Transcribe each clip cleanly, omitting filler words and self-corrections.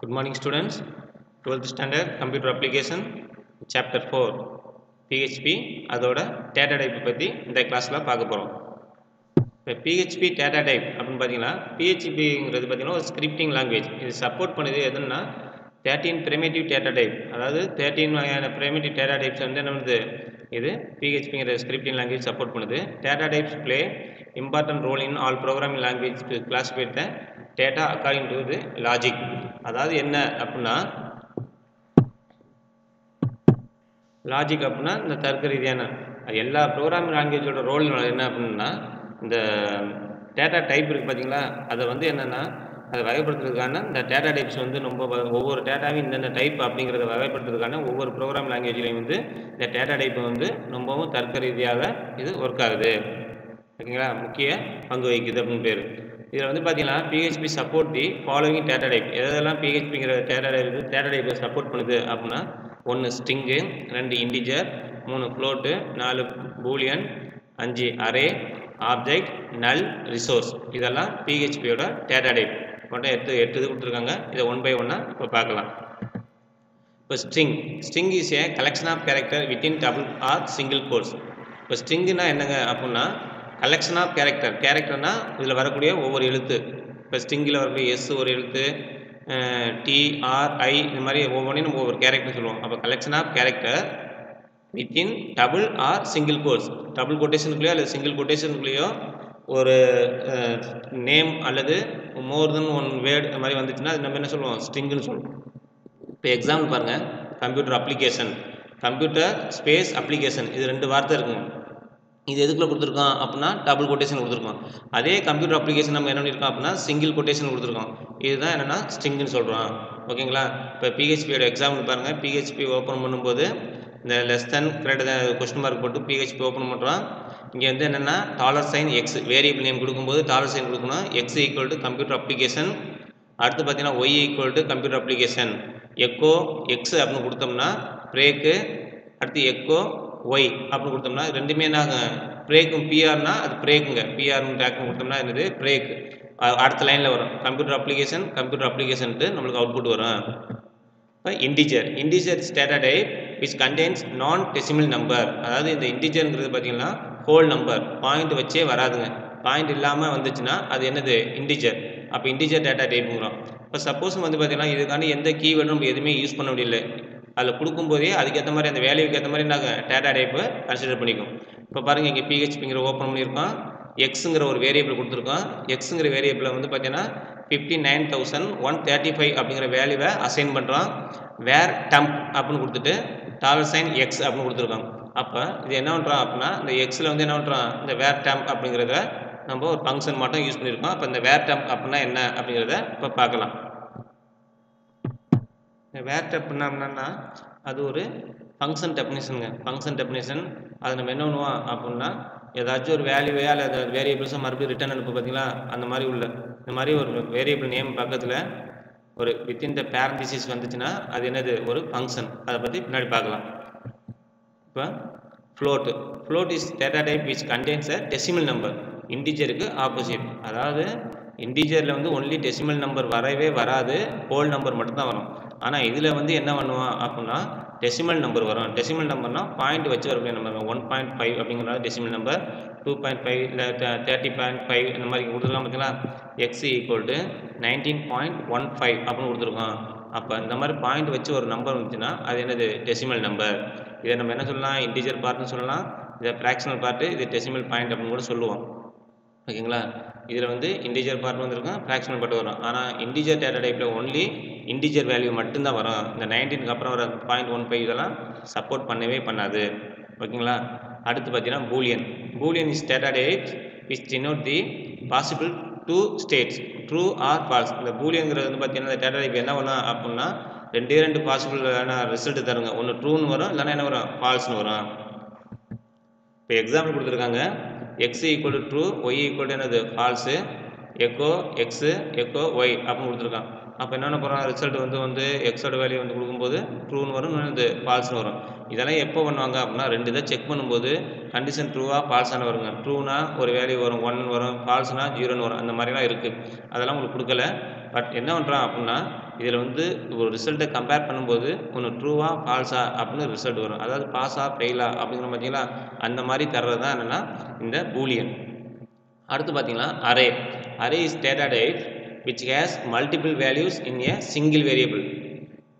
Good morning students. 12th standard computer application chapter 4 PHP அதோட data type பத்தி இந்த கிளாஸ்ல பார்க்க போறோம். இப்போ PHP data type அப்படின்னு பார்த்தீங்கன்னா PHPங்கிறது பார்த்தீங்கன்னா ஒரு ஸ்கிரிப்டிங் லாங்குவேஜ். இது சப்போர்ட் பண்ணுது எதுன்னா 13 primitive data type. அதாவது 13 வகையான primitive data types வந்து என்ன பண்ணுது? இது PHPங்கிற ஸ்கிரிப்டிங் லாங்குவேஜ் சப்போர்ட் பண்ணுது. Data types play important role in all programming language to classify the data according to the logic. அதாவது என்ன அப்படின்னா லாஜிக் அப்படின்னா இந்த தர்க்க ரீதியான எல்லா ப்ரோக்ராமிங் லாங்குவேஜோட ரோல் என்ன அப்படின்னா இந்த டேட்டா டைப் இருக்குது பார்த்தீங்களா, அதை வந்து என்னென்னா அதை வகைப்படுத்துறதுக்கான இந்த டேட்டா டைப்ஸ் வந்து ரொம்ப ஒவ்வொரு டேட்டாவும் இந்தந்த டைப் அப்படிங்கிறத வகைப்படுத்துறதுக்கான ஒவ்வொரு ப்ரோக்ராம் லாங்குவேஜ்லேயும் வந்து இந்த டேட்டா டைப் வந்து ரொம்பவும் தர்க்க ரீதியாக இது ஒர்க் ஆகுது. ஓகேங்களா, முக்கிய பங்கு வகிக்குது அப்படின்னு பேர். இதில் வந்து பார்த்தீங்கன்னா PHP support the following data type. எதெல்லாம் PHPங்கிற டேட்டா டைப்பை சப்போர்ட் பண்ணுது அப்படின்னா 1 string, 2 integer, 3 float, 4 Boolean, 5 array, object, நல், ரிசோர்ஸ். இதெல்லாம் PHPயோட டேட்டா டைப். கொண்ட 8 இது கொடுத்துருக்காங்க. இதை ஒன் பை ஒன்னாக இப்போ பார்க்கலாம். இப்போ string is a collection of character within double or single quotes. இப்போ ஸ்ட்ரிங்குனா என்னங்க அப்படின்னா கலெக்ஷன் ஆஃப் கேரக்டர்னா இதில் வரக்கூடிய ஒவ்வொரு எழுத்து. இப்போ ஸ்ட்ரிங்கில் வரக்கூடிய எஸ் ஒரு எழுத்து, TRI இந்த மாதிரி ஒவ்வொன்றையும் நம்ம ஒவ்வொரு கேரக்டர் சொல்லுவோம். அப்போ collection of character within double or single quotes. Double கொட்டேஷனுக்குள்ளேயோ அல்லது சிங்கிள் கொட்டேஷனுக்குள்ளேயோ ஒரு நேம் அல்லது மோர் தென் ஒன் வேர்டு இந்த மாதிரி வந்துச்சுன்னா அது நம்ம என்ன சொல்லுவோம்? ஸ்ட்ரிங்குன்னு சொல்லுவோம். இப்போ எக்ஸாம்பிள் பாருங்கள், computer application, computer space application, இது 2 வார்த்தை இருக்குங்க. இது எதுக்குள்ள கொடுத்துருக்கோம் அப்படின்னா டபுள் கொட்டேஷன் கொடுத்துருக்கோம். அதே கம்ப்யூட்டர் அப்ளிகேஷன் நம்ம என்ன பண்ணியிருக்கோம் அப்படின்னா சிங்கிள் கொட்டேஷன் கொடுத்துருக்கோம். இதுதான் என்னென்னா ஸ்ட்ரிங்குன்னு சொல்கிறோம். ஓகேங்களா, இப்போ PHPயோட எக்ஸாம்பிள் பாருங்கள். PHP ஓப்பன் பண்ணும்போது இந்த less than greater then question mark போட்டு PHP ஓப்பன் பண்ணுறோம். இங்கே வந்து என்னென்னா $x வேரியபிள் நேம் கொடுக்கும்போது $sign கொடுக்கணும். X equal to computer application. அடுத்து பார்த்தீங்கன்னா Y equal to computer application. Echo X அப்படின்னு கொடுத்தோம்னா பிரேக்கு, அடுத்து எக்கோ ஒய் அப்படின்னு கொடுத்தோம்னா ரெண்டுமே நாங்கள் பிரேக்கும் பிஆர்னா அது பிரேக்குங்க. பிஆர்னு டேக்னு கொடுத்தோம்னா என்னது பிரேக். அடுத்த லைனில் வரும் கம்ப்யூட்டர் அப்ளிகேஷன்ட்டு நம்மளுக்கு அவுட்புட் வரும். இப்போ integer data type which contains நான் டெசிமல் நம்பர். அதாவது இந்த இன்டிஜர்ங்கிறது பார்த்தீங்கன்னா ஹோல் நம்பர், பாயிண்ட் வச்சே வராதுங்க. பாயிண்ட் இல்லாமல் வந்துச்சுன்னா அது என்னது இன்டிஜர். அப்போ இன்டிஜர் டேட்டா டைப்புங்கிறோம். இப்போ சப்போஸ் வந்து பார்த்தீங்கன்னா இதுக்காண்டி எந்த கீவேர்டும் நம்ம எதுவுமே யூஸ் பண்ண முடியல, அதில் கொடுக்கும்போதே அதுக்கேற்ற மாதிரி அந்த வேல்யூக்கு ஏற்ற மாதிரி நாங்கள் டேட்டா டைப்பை கன்சிடர் பண்ணிக்கோம். இப்போ பாருங்கள், இங்கே PHPங்கிற ஓப்பன் பண்ணியிருக்கோம். எக்ஸுங்கிற ஒரு வேரியபிள் கொடுத்துருக்கோம். எக்ஸுங்கிற வேரியபிளை வந்து பார்த்தீங்கன்னா 59,135 அப்படிங்கிற வேல்யூவை அசைன் பண்ணுறோம். வேர் டம்ப் அப்படின்னு கொடுத்துட்டு $sign X அப்படின்னு கொடுத்துருக்கோம். அப்போ இது என்ன பண்ணுறோம் அப்படின்னா இந்த எக்ஸில் வந்து என்ன பண்ணுறோம், இந்த வேர் டம்ப் அப்படிங்கிறத நம்ம ஒரு ஃபங்க்ஷன் மட்டும் யூஸ் பண்ணியிருக்கோம். அப்போ இந்த வேர் டம்ப் அப்படின்னா என்ன அப்படிங்கிறத இப்போ பார்க்கலாம். வேர் டெப்னா அது ஒரு ஃபங்க்ஷன் டெஃபினிஷனுங்க. ஃபங்க்ஷன் டெஃபினிஷன் அதை நம்ம என்ன பண்ணுவோம் அப்படின்னா ஏதாச்சும் ஒரு வேல்யூவே அல்லது வேரியபிள்ஸை மறுபடியும் ரிட்டர்ன் அனுப்பு பார்த்தீங்களா, அந்த மாதிரி உள்ள இந்த மாதிரி ஒரு வேரியபிள் நேம் பக்கத்தில் ஒரு வித்தின் த பேரண்டிசிஸ் வந்துச்சுன்னா அது என்னது ஒரு ஃபங்க்ஷன். அதை பற்றி பின்னாடி பார்க்கலாம். இப்போ float is data type which contains a decimal number. இன்டிஜருக்கு ஆப்போசிட். அதாவது இன்டிஜரில் வந்து ஒன்லி டெசிமல் நம்பர் வரவே வராது, ஹோல் நம்பர் மட்டும்தான் வரும். ஆனால் இதில் வந்து என்ன பண்ணுவோம் அப்படின்னா டெசிமல் நம்பர் வரும். டெசிமல் நம்பர்னால் பாயிண்ட் வச்சு வரக்கூடிய நம்பர். 1.5 அப்படிங்கிறனால டெசிமல் நம்பர், 2.5 இல்லை 30.5 இந்த மாதிரி கொடுத்துருக்கோம் பார்த்தீங்களா. X ஈக்குவல் டு 19.15 அப்படின்னு கொடுத்துருக்கோம். அப்போ இந்த மாதிரி பாயிண்ட் வச்சு ஒரு நம்பர் வந்துச்சுன்னா அது என்னது டெசிமல் நம்பர். இதை நம்ம என்ன சொல்லலாம், இன்டிஜர் பார்ட்னு சொல்லலாம், இதை ஃப்ராக்ஷனல் பார்ட்டு, இது டெசிமல் பாயிண்ட் அப்படின்னு கூட சொல்லுவோம். ஓகேங்களா, இதில் வந்து இன்டிஜர் பார்ட் வந்துருக்கும், ஃப்ராக்ஷனல் பார்ட் வரும். ஆனால் இன்டிஜர் டேட்டா டைப்பில் ஒன்லி இன்டிஜர் வேல்யூ மட்டும்தான் வரும். இந்த 19க்கு அப்புறம் வர 0.15 இதெல்லாம் சப்போர்ட் பண்ணவே பண்ணாது. ஓகேங்களா, அடுத்து பார்த்தீங்கன்னா boolean is data type which denote the possible two states, true or false. இந்த பூலியன்கிறது வந்து பார்த்தீங்கன்னா இந்த டேட்டா டைப் என்ன பண்ணும் அப்படின்னா 2 பாசிபிளான ரிசல்ட் தருங்க. ஒன்று ட்ரூன்னு வரும், இல்லைன்னா என்ன வரும் ஃபால்ஸ்னு வரும். இப்போ எக்ஸாம்பிள் கொடுத்துருக்காங்க. X equal to true, Y equal to என்னது false, echo x echo Y அப்படின்னு கொடுத்துருக்கான். அப்போ என்னென்ன போகிறோம், ரிசல்ட் வந்து எக்ஸோட வேல்யூ வந்து கொடுக்கும்போது ட்ரூன்னு வரும், இன்னொன்று ஃபால்ஸ்னு வரும். இதெல்லாம் எப்போ பண்ணுவாங்க அப்படின்னா 2 இதை செக் பண்ணும்போது கண்டிஷன் ட்ரூவாக ஃபால்ஸான வருங்க. ட்ரூனா ஒரு வேல்யூ வரும் 1 வரும், ஃபால்ஸ்னா 0ன்னு வரும். அந்த மாதிரிலாம் இருக்குது. அதெல்லாம் உங்களுக்கு கொடுக்கல. பட் என்ன பண்ணுறான் அப்படின்னா இதில் வந்து ஒரு ரிசல்ட்டை கம்பேர் பண்ணும்போது ஒன்று ட்ரூவா ஃபால்ஸா அப்படின்னு ரிசல்ட் வரும். அதாவது பாஸா ஃபெயிலா அப்படிங்கிற பார்த்தீங்களா, அந்த மாதிரி தர்றது தான் என்னென்னா இந்த பூலியன். அடுத்து பார்த்தீங்கன்னா array is data type which has multiple values in a single variable.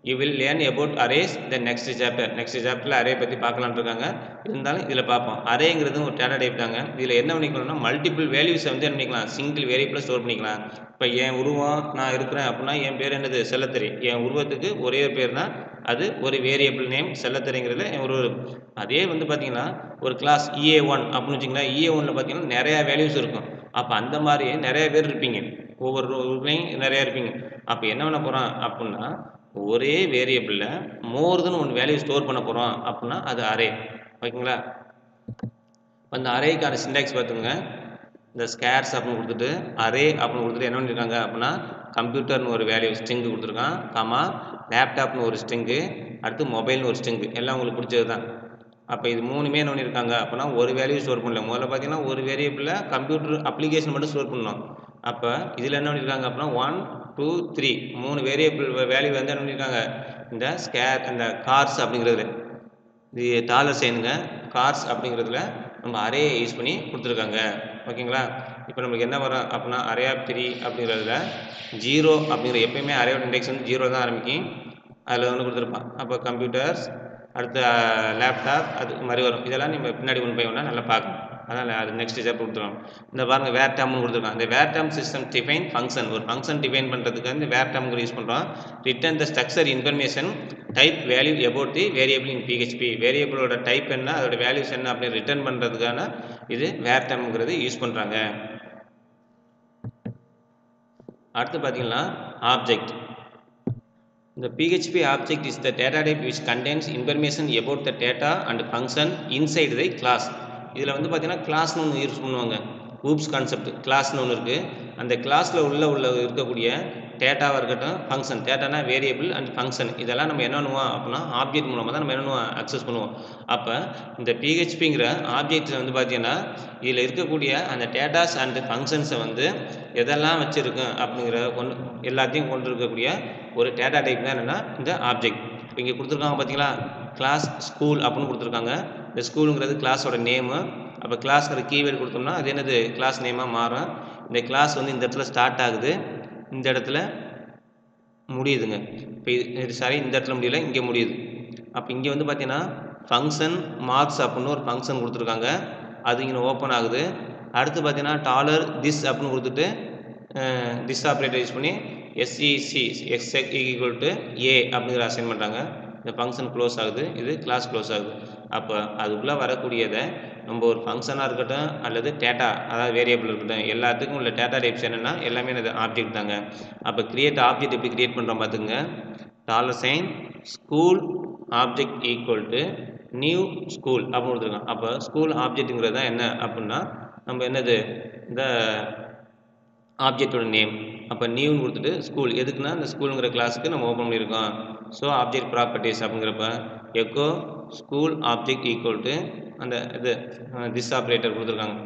You will learn about arrays the next chapterல அரே பற்றி பார்க்கலான்னு இருக்காங்க. இருந்தாலும் இதில் பார்ப்போம். அரேங்கிறது ஒரு டேட்டா டைப் தாங்க. இதில் என்ன பண்ணிக்கலாம்னா மல்டிபிள் வேல்யூஸை வந்து என்ன பண்ணிக்கலாம், சிங்கிள் வேரியபிளில் ஸ்டோர் பண்ணிக்கலாம். இப்போ என் உருவம் நான் இருக்கிறேன் அப்படின்னா என் பேர் என்னது செல்லத்தறி. என் உருவத்துக்கு ஒரே பேர் தான், அது ஒரு வேரியபிள் நேம் செல்லத்தறிங்கிறது என் உருவம். அதே வந்து பார்த்தீங்கன்னா ஒரு கிளாஸ் EA1 அப்படின்னு வச்சிங்கன்னா EA1ல் பார்த்தீங்கன்னா நிறையா வேல்யூஸ் இருக்கும். அப்போ அந்த மாதிரி நிறைய பேர் இருப்பீங்க, ஒவ்வொரு ரூலையும் நிறையா இருப்பீங்க. அப்போ என்ன பண்ண போகிறோம் அப்படின்னா ஒரே வேரியபிளில் மோர் தென் ஒன் வேல்யூ ஸ்டோர் பண்ண போகிறோம் அப்படின்னா அது அரே. ஓகேங்களா? அந்த அரேக்கான சின்டாக்ஸ் பார்த்துங்க. இந்த ஸ்கேர்ஸ் அப்படின்னு கொடுத்துட்டு அரே அப்படின்னு கொடுத்துட்டு என்ன பண்ணியிருக்காங்க அப்படின்னா கம்ப்யூட்டர்னு ஒரு வேல்யூ ஸ்ட்ரிங்கு கொடுத்துருக்கான், காமா லேப்டாப்னு ஒரு ஸ்ட்ரிங்கு, அடுத்து மொபைல்னு ஒரு ஸ்ட்ரிங்கு, எல்லாம் உங்களுக்கு பிடிச்சது தான். அப்போ இது மூணுமே என்ன பண்ணியிருக்காங்க அப்படின்னா ஒரு வேல்யூ ஸ்டோர் பண்ணல. முதல்ல பார்த்தீங்கன்னா ஒரு வேரியபிளில் கம்ப்யூட்டர் அப்ளிகேஷன் மட்டும் ஸ்டோர் பண்ணணும். அப்போ இதில் என்ன பண்ணியிருக்காங்க அப்படின்னா 1 2 3 3 வேரியபிள் வேல்யூ வந்து என்ன பண்ணியிருக்காங்க, இந்த ஸ்கேர் அந்த கார்ஸ் அப்படிங்கிறதுல இது டாலர் சைனுங்க, கார்ஸ் அப்படிங்கிறதுல நம்ம அரேயை யூஸ் பண்ணி கொடுத்துருக்காங்க. ஓகேங்களா? இப்போ நம்மளுக்கு என்ன வரும் அப்படின்னா அரே ஆஃப் 3 அப்படிங்கிறதுல 0 அப்படிங்கிற எப்பயுமே அரேயோட இண்டெக்ஸ் வந்து 0 தான் ஆரம்பிக்கும். அதில் ஒன்று கொடுத்துருப்பான். அப்போ கம்ப்யூட்டர்ஸ் அடுத்து லேப்டாப் அது மாதிரி வரும். இதெல்லாம் நம்ம பின்னாடி ஒன்று போய் ஒன்றா நல்லா பார்க்கணும். அதனால் அது நெக்ஸ்ட் ஸ்டெப் கொடுத்துருவோம். இந்த பாருங்கள் வேர் டேர்ம்னு கொடுத்துருக்காங்க. இந்த வேர் டேர்ம் சிஸ்டம் டிஃபைன் ஃபங்க்ஷன், ஒரு ஃபங்க்ஷன் டிஃபைன் பண்ணுறதுக்கு இந்த வேர் டேர்ம்ங்கிறது யூஸ் பண்ணுறோம். Return the structure information type value about the variable in PHP. வேரியபிளோட டைப் என்ன, அதோட வேல்யூஸ் என்ன அப்படின்னு ரிட்டர்ன் பண்ணுறதுக்கான இது வேர் டேர்ம்ங்கிறது யூஸ் பண்ணுறாங்க. அடுத்து பார்த்தீங்கன்னா object. The PHP object is the data type which contains information about the data and function inside the class. இதில் வந்து பார்த்தீங்கன்னா கிளாஸ்னு ஒன்று யூஸ் பண்ணுவாங்க. ஊப்ஸ் கான்செப்ட் கிளாஸ்னு ஒன்று இருக்குது. அந்த கிளாஸில் உள்ள இருக்கக்கூடிய டேட்டாவாக இருக்கட்டும், ஃபங்க்ஷன், டேட்டானா வேரியபிள் அண்ட் ஃபங்க்ஷன், இதெல்லாம் நம்ம என்ன பண்ணுவோம் அப்படின்னா ஆப்ஜெக்ட் மூலமாக தான் நம்ம என்ன பண்ணுவோம் அக்சஸ் பண்ணுவோம். அப்போ இந்த PHPங்கிற ஆப்ஜெக்டில் வந்து பார்த்தீங்கன்னா இதில் இருக்கக்கூடிய அந்த டேட்டாஸ் அண்ட் ஃபங்க்ஷன்ஸை வந்து எதெல்லாம் வச்சுருக்கோம் அப்படிங்கிற எல்லாத்தையும் கொண்டு இருக்கக்கூடிய ஒரு டேட்டா டைப் தான் என்னென்னா இந்த ஆப்ஜெக்ட். இப்போ இங்கே கொடுத்துருக்காங்க பார்த்தீங்களா, கிளாஸ் ஸ்கூல் அப்படின்னு கொடுத்துருக்காங்க. இந்த ஸ்கூலுங்கிறது கிளாஸோட நேமு. அப்போ கிளாஸ்ங்கிற கீவேர்டு கொடுத்தோம்னா அது என்னது கிளாஸ் நேமாக மாறும். இந்த கிளாஸ் வந்து இந்த இடத்துல ஸ்டார்ட் ஆகுது, இந்த இடத்துல முடியுதுங்க. இப்போ இது சரி, இந்த இடத்துல முடியல, இங்கே முடியுது. அப்போ இங்கே வந்து பார்த்தீங்கன்னா ஃபங்க்ஷன் மார்க்ஸ் அப்படின்னு ஒரு ஃபங்க்ஷன் கொடுத்துருக்காங்க, அது இங்கே ஓப்பன் ஆகுது. அடுத்து பார்த்தீங்கன்னா டாலர் திஸ் அப்படின்னு கொடுத்துட்டு திஸ் ஆப்ரேட்டர் யூஸ் பண்ணி SEC A அப்படிங்கிற அசைன் பண்ணுறாங்க. இந்த ஃபங்க்ஷன் க்ளோஸ் ஆகுது, இது கிளாஸ் க்ளோஸ் ஆகுது. அப்போ அதுக்குள்ளே வரக்கூடியதை நம்ம ஒரு ஃபங்க்ஷனாக இருக்கட்டும் அல்லது டேட்டா அதாவது வேரியபிள் இருக்கட்டும், எல்லாத்துக்கும் உள்ள டேட்டா டைப்ஸ் என்னென்னா எல்லாமே அது ஆப்ஜெக்ட் தாங்க. அப்போ கிரியேட் ஆப்ஜெக்ட் எப்படி கிரியேட் பண்ணுறோம் பார்த்துங்க. $sign school object equal to new school அப்படின்னு கொடுத்துருக்கோம். அப்போ ஸ்கூல் ஆப்ஜெக்ட்டுங்கிறது தான் என்ன அப்படின்னா நம்ம என்னது இந்த ஆப்ஜெக்டோட நேம். அப்போ நியூன்னு கொடுத்துட்டு ஸ்கூல் எதுக்குன்னா இந்த ஸ்கூலுங்கிற கிளாஸுக்கு நம்ம ஓப்பன் பண்ணியிருக்கோம். ஸோ ஆப்ஜெக்ட் ப்ராப்பர்ட்டிஸ் அப்படிங்கிறப்ப echo school object equal to அந்த இது திஸ் ஆப்ரேட்டர் கொடுத்துருக்காங்க,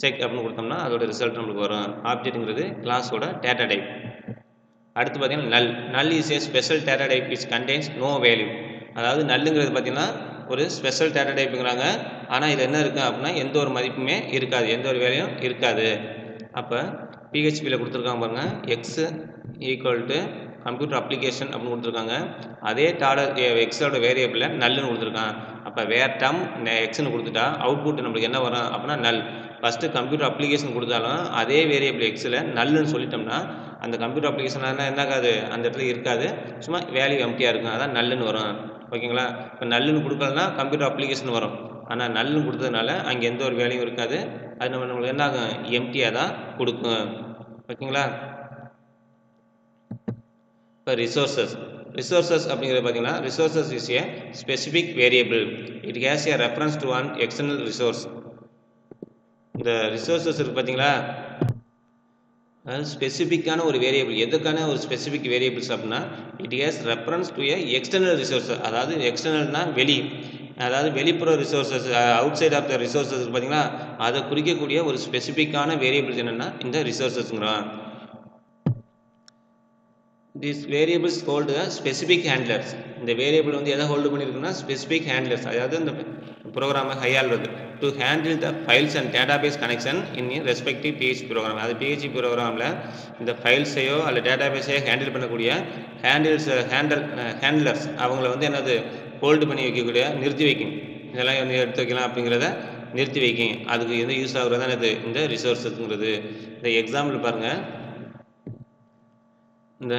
செக் அப்படின்னு கொடுத்தோம்னா அதோட ரிசல்ட் நம்மளுக்கு வரும். ஆப்ஜெக்ட்டுங்கிறது கிளாஸோட டேட்டா டைப். அடுத்து பார்த்தீங்கன்னா null is a special data type which contains no value. அதாவது நல்லுங்கிறது பார்த்தீங்கன்னா ஒரு ஸ்பெஷல் டேட்டா டைப்புங்கிறாங்க. ஆனால் இது என்ன இருக்குது அப்படின்னா எந்த ஒரு மதிப்புமே இருக்காது, எந்த ஒரு வேல்யூம் இருக்காது. அப்போ PHPயில் கொடுத்துருக்காங்க பாருங்கள், X equal to computer application அப்படின்னு கொடுத்துருக்காங்க. அதே டாலர் எக்ஸோட வேரியபிளில் நல்லுன்னு கொடுத்துருக்காங்க. அப்போ வேர் டம் எக்ஸ்ன்னு கொடுத்துட்டா அவுட்புட் நம்மளுக்கு என்ன வரும் அப்படின்னா நல். ஃபஸ்ட்டு கம்ப்யூட்டர் அப்ளிகேஷன் கொடுத்தாலும் அதே வேரியபிள் எக்ஸில் நல்லுன்னு சொல்லிட்டோம்னா அந்த கம்ப்யூட்டர் அப்ளிகேஷன் என்னக்காது அந்த இடத்துல இருக்காது, சும்மா வேல்யூ எம்டியாக இருக்கும், அதான் நல்லுன்னு வரும். ஓகேங்களா? இப்போ நல்லுன்னு கொடுக்கலன்னா கம்ப்யூட்டர் அப்ளிகேஷன் வரும். ஆனால் நல்லுன்னு கொடுத்ததுனால அங்கே எந்த ஒரு வேலையும் இருக்காது, அது நம்மளுக்கு என்ன ஆகும் எம்டியாக தான் கொடுக்கும். ஓகேங்களா? இப்போ ரிசோர்ஸஸ் அப்படிங்கிறது பார்த்தீங்கன்னா resources is a specific variable, it has a reference to one external resource. இந்த ரிசோர்ஸஸ் இருக்குது பார்த்தீங்களா, அதாவது ஸ்பெசிஃபிக்கான ஒரு வேரியபிள். எதுக்கான ஒரு ஸ்பெசிஃபிக் வேரியபிள்ஸ் அப்படின்னா it has reference to a external resource. அதாவது எக்ஸ்டர்னல்னா வெளி, அதாவது வெளிப்புற ரிசோர்ஸஸ், அவுட் சைட் ஆஃப் த ரிசோர்ஸஸ் பார்த்தீங்கன்னா அதை குறிக்கக்கூடிய ஒரு ஸ்பெசிஃபிக்கான வேரியபிள்ஸ் என்னென்னா இந்த ரிசோர்ஸஸ்ங்கிறோம். these variables hold a specific handlers. இந்த வேரியபிள் வந்து எதை ஹோல்டு பண்ணியிருக்குன்னா ஸ்பெசிஃபிக் ஹேண்ட்லர்ஸ், அதாவது இந்த ப்ரோக்ராமை கையாளுறது to handle the files and database connection in respective PHP program. அது பிஹெச்பி ப்ரோக்ராமில் இந்த ஃபைல்ஸையோ அல்ல டேட்டாபேஸையோ ஹேண்டில் பண்ணக்கூடிய ஹேண்ட்லர்ஸ் அவங்கள வந்து என்னது ஹோல்டு பண்ணி வைக்கக்கூடிய நிறுத்தி வைக்கும். இதெல்லாம் வந்து எடுத்து வைக்கலாம் அப்படிங்கிறத நிறுத்தி வைக்கும். அதுக்கு எந்த யூஸ் ஆகுறது தான் இது இந்த ரிசோர்ஸுங்கிறது. இந்த எக்ஸாம்பிள் பாருங்கள். இந்த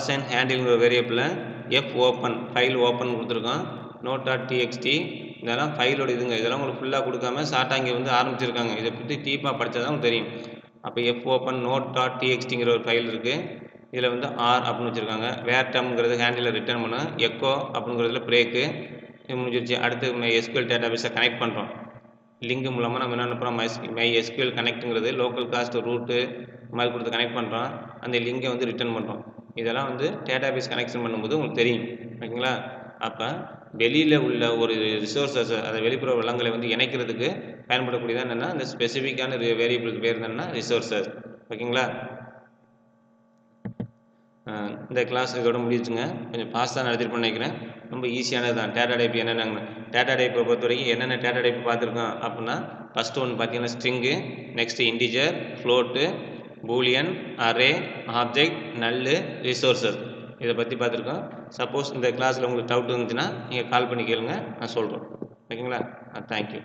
$sign handleங்கிற வேரியபிளில் எஃப் ஓப்பன் ஃபைல் ஓப்பன் கொடுத்துருக்கோம். node.txt இதெல்லாம் ஃபைலோட இதுங்க. இதெல்லாம் உங்களுக்கு ஃபுல்லாக கொடுக்காம ஷார்ட்டாக இங்கே வந்து ஆரம்பிச்சிருக்காங்க. இதை பற்றி டீப்பாக படித்தா தான் உங்களுக்கு தெரியும். அப்போ எஃப் ஓப்பன் node.txtங்கிற ஒரு ஃபைல் இருக்குது. இதில் வந்து ஆர் அப்படின்னு வச்சுருக்காங்க. வேர் டம்ங்கிறது ஹேண்டில் ரிட்டர்ன் பண்ணோம். எக்கோ அப்படிங்கிறதுல பிரேக்கு முடிஞ்சிருச்சு. அடுத்து எஸ்கியூஎல் டேட்டாபேஸை கனெக்ட் பண்ணுறோம். லிங்க் மூலமாக நம்ம என்ன அனுப்புகிறோம், MySQL கனெக்ட்டுங்கிறது லோக்கல் காஸ்ட் ரூட்டு மாதிரி கொடுத்து கனெக்ட் பண்ணுறோம். அந்த லிங்கை வந்து ரிட்டர்ன் பண்ணுறோம். இதெல்லாம் வந்து டேட்டாபேஸ் கனெக்ஷன் பண்ணும்போது உங்களுக்கு தெரியும். ஓகேங்களா? அப்போ வெளியில் உள்ள ஒரு ரிசோர்ஸஸ், அதை வெளிப்புற வளங்களை வந்து இணைக்கிறதுக்கு பயன்படக்கூடியதான் என்னென்னா இந்த ஸ்பெசிஃபிக்கான வேரியபிளுக்கு பேர் என்னென்னா ரிசோர்ஸஸ். ஓகேங்களா? இந்த கிளாஸ் இதோட முடிச்சுங்க. கொஞ்சம் ஃபாஸ்ட்டாக நடத்திட்டு நினைக்கிறேன். ரொம்ப ஈஸியானது தான். டேட்டா டைப் என்னென்ன டேட்டா டைப்பை பொறுத்த வரைக்கும் என்னென்ன டேட்டா டைப் பார்த்துருக்கோம் அப்படின்னா ஃபஸ்ட்டு ஒன்று பார்த்தீங்கன்னா string, next integer, float, boolean, array, object, null, resources இதை பற்றி பார்த்துருக்கோம். சப்போஸ் இந்த கிளாஸில் உங்களுக்கு டவுட் இருந்துச்சுன்னா நீங்கள் கால் பண்ணி கேளுங்க, நான் சொல்கிறேன். ஓகேங்களா? தேங்க்யூ.